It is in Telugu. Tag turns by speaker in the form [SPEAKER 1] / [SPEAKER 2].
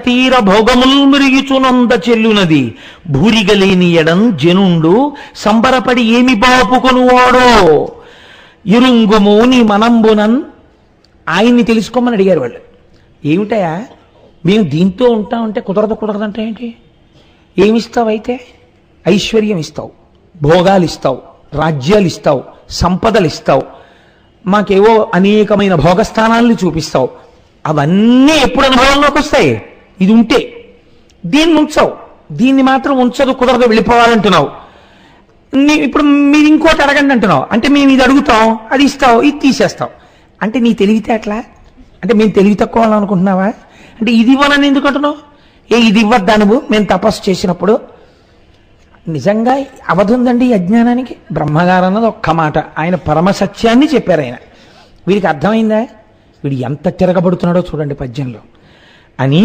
[SPEAKER 1] తీర భోగముల్ మిరియుచునంద చెల్లునది భూరిగలేని ఎడం జనుండు సంబరపడి ఏమి బాపుకొనువాడో ఇరుంగుము నీ మనంబునన్. ఆయన్ని తెలుసుకోమని అడిగారు వాళ్ళు. ఏమిటయా మేము దీంతో ఉంటామంటే కుదరదంటే ఏంటి? ఏమిస్తావు అయితే? ఐశ్వర్యం ఇస్తావు, భోగాలు ఇస్తావు, రాజ్యాలు ఇస్తావు, సంపదలు ఇస్తావు, మాకేవో అనేకమైన భోగస్థానాలను చూపిస్తావు. అవన్నీ ఎప్పుడు అనుభవంలోకి వస్తాయి? ఇది ఉంటే. దీన్ని ఉంచవు, దీన్ని మాత్రం ఉంచదు, కుదరదు, వెళ్ళిపోవాలంటున్నావు. ఇప్పుడు మీరు ఇంకోటి అడగండి అంటున్నావు. అంటే మేము ఇది అడుగుతాం, అది ఇస్తావు, ఇది తీసేస్తావు. అంటే నీ తెలివితే అట్లా? అంటే మేము తెలివి తక్కువ అనుకుంటున్నావా? అంటే ఇది ఇవ్వాలని ఎందుకు అంటున్నావు? ఇది ఇవ్వద్దా నువ్వు మేము తపస్సు చేసినప్పుడు? నిజంగా అవధుందండి ఈ అజ్ఞానానికి. బ్రహ్మగారు అన్నది ఒక్క మాట, ఆయన పరమసత్యాన్ని చెప్పారు. ఆయన వీడికి అర్థమైందా? వీడు ఎంత తిరగబడుతున్నాడో చూడండి పద్యంలో అని.